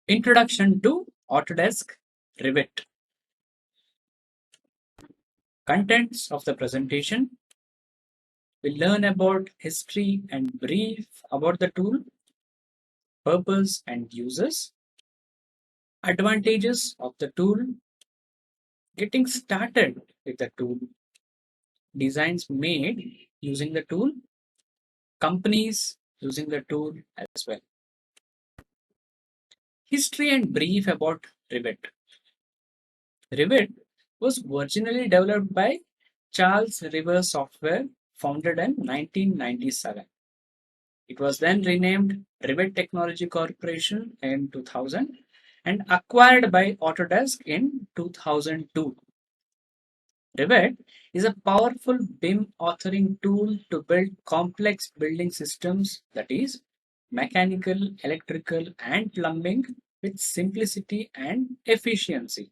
Introduction to Autodesk REVIT. Contents of the presentation. We learn about history and brief about the tool, purpose and uses, advantages of the tool, getting started with the tool, designs made using the tool, companies using the tool as well. History and brief about REVIT. REVIT was originally developed by Charles River Software, founded in 1997. It was then renamed REVIT Technology Corporation in 2000 and acquired by Autodesk in 2002. REVIT is a powerful BIM authoring tool to build complex building systems, that is, mechanical, electrical, and plumbing, with simplicity and efficiency.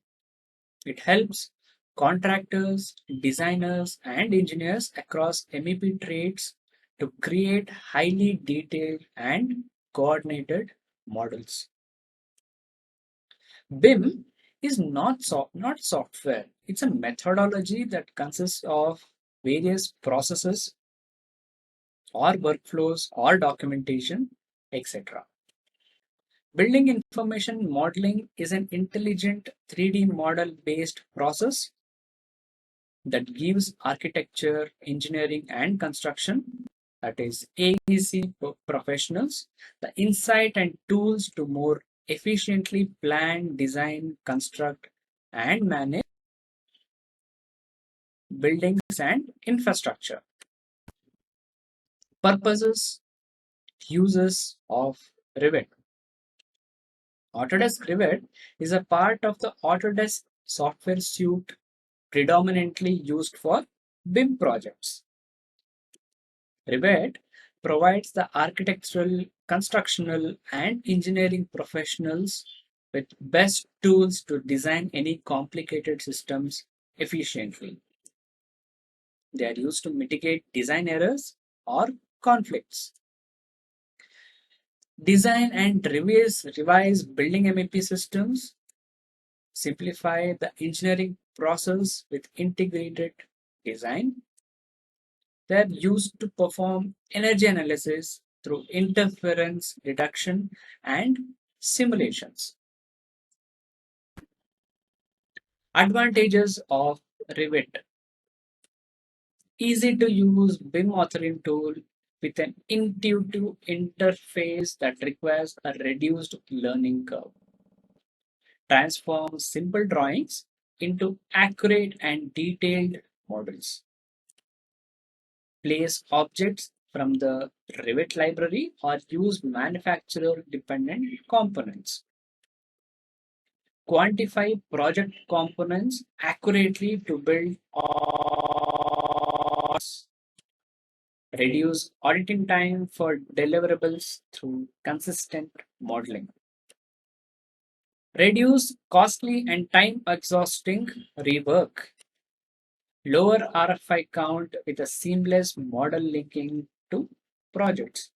It helps contractors, designers, and engineers across MEP trades to create highly detailed and coordinated models. BIM is not software. It's a methodology that consists of various processes or workflows or documentation, etc. Building information modeling is an intelligent 3D model based process that gives architecture, engineering, and construction, that is AEC professionals, the insight and tools to more efficiently plan, design, construct, and manage buildings and infrastructure. Purposes, uses of REVIT. Autodesk REVIT is a part of the Autodesk software suite predominantly used for BIM projects. REVIT provides the architectural, constructional, and engineering professionals with best tools to design any complicated systems efficiently. They are used to mitigate design errors or conflicts. Design and revise building MEP systems, simplify the engineering process with integrated design. They are used to perform energy analysis through interference reduction and simulations. Advantages of REVIT. Easy to use BIM authoring tool with an intuitive interface that requires a reduced learning curve. Transforms simple drawings into accurate and detailed models. Place objects from the REVIT library or use manufacturer dependent components. Quantify project components accurately to build reduce auditing time for deliverables through consistent modeling. Reduce costly and time exhausting rework. Lower RFI count with a seamless model linking to projects.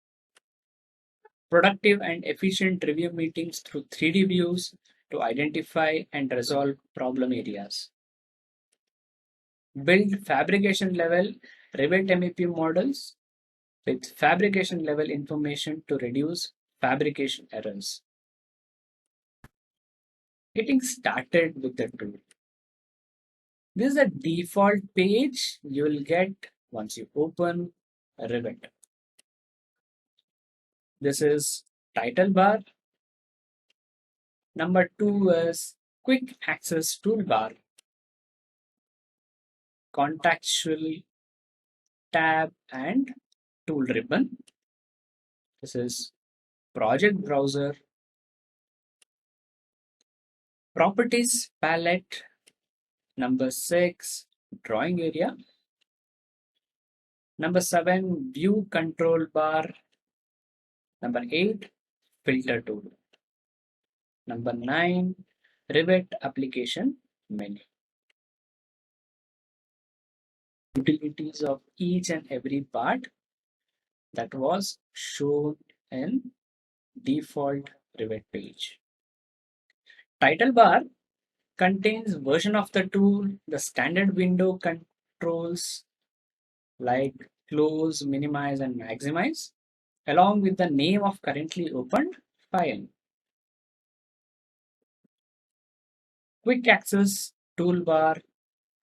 Productive and efficient review meetings through 3D views to identify and resolve problem areas. Build fabrication level REVIT MEP models with fabrication level information to reduce fabrication errors. Getting started with the tool. This is a default page you will get once you open REVIT. This is title bar. Number 2 is quick access toolbar. Contextual tab and tool ribbon. This is project browser. Properties palette. Number 6, drawing area. Number 7, view control bar. Number 8, filter tool. Number 9, REVIT application menu. Utilities of each and every part that was shown in default REVIT page. Title bar contains version of the tool, the standard window controls like close, minimize, and maximize, along with the name of currently opened file. Quick access toolbar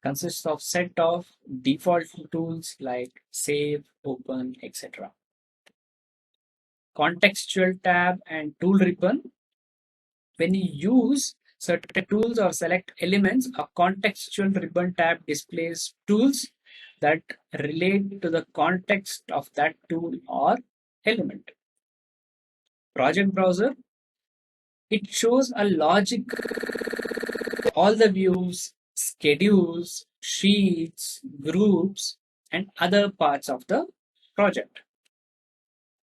consists of set of default tools like save, open, etc. Contextual tab and tool ribbon. When you use certain tools or select elements, a contextual ribbon tab displays tools that relate to the context of that tool or element. Project browser, it shows a logic, all the views, schedules, sheets, groups, and other parts of the project.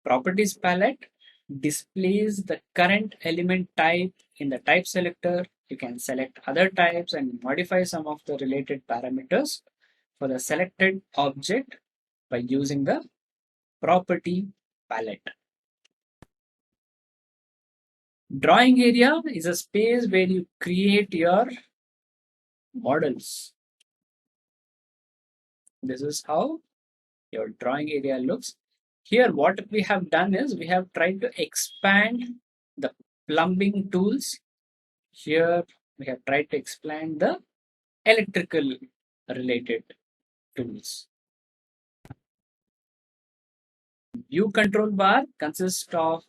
Properties palette displays the current element type in the type selector. You can select other types and modify some of the related parameters for the selected object by using the property palette. Drawing area is a space where you create your models. This is how your drawing area looks. Here, what we have done is we have tried to expand the plumbing tools. Here, we have tried to expand the electrical related tools. View control bar consists of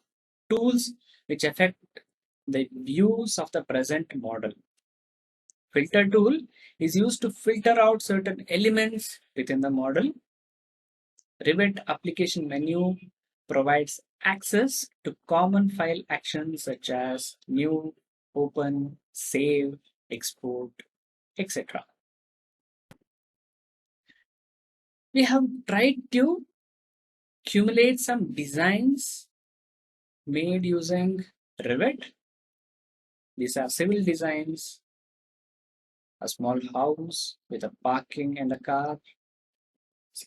tools which affect the views of the present model. Filter tool is used to filter out certain elements within the model. REVIT application menu provides access to common file actions such as new, open, save, export, etc. We have tried to accumulate some designs made using REVIT. These are civil designs, a small house with a parking and a car,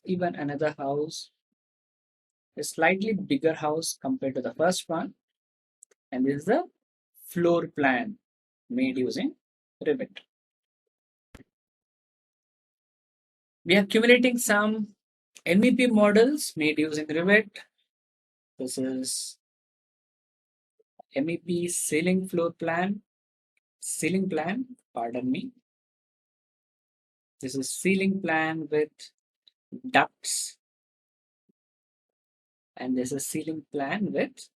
even another house, a slightly bigger house compared to the first one, and this is the floor plan made using REVIT. We are accumulating some MEP models made using REVIT. This is MEP ceiling plan, pardon me. This is ceiling plan with ducts, and this is ceiling plan with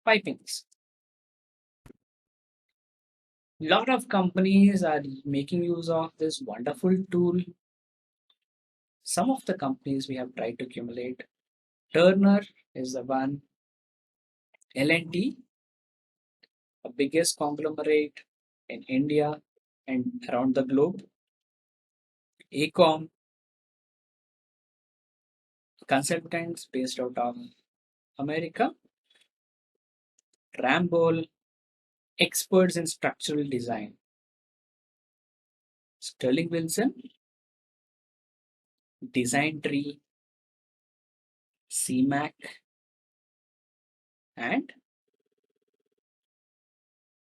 pipings. Lot of companies are making use of this wonderful tool. Some of the companies we have tried to accumulate. Turner is the one. L&T, the biggest conglomerate in India and around the globe. ACOM, consultants based out of America. Ramboll, experts in structural design. Sterling Wilson, Design Tree, CMAC, and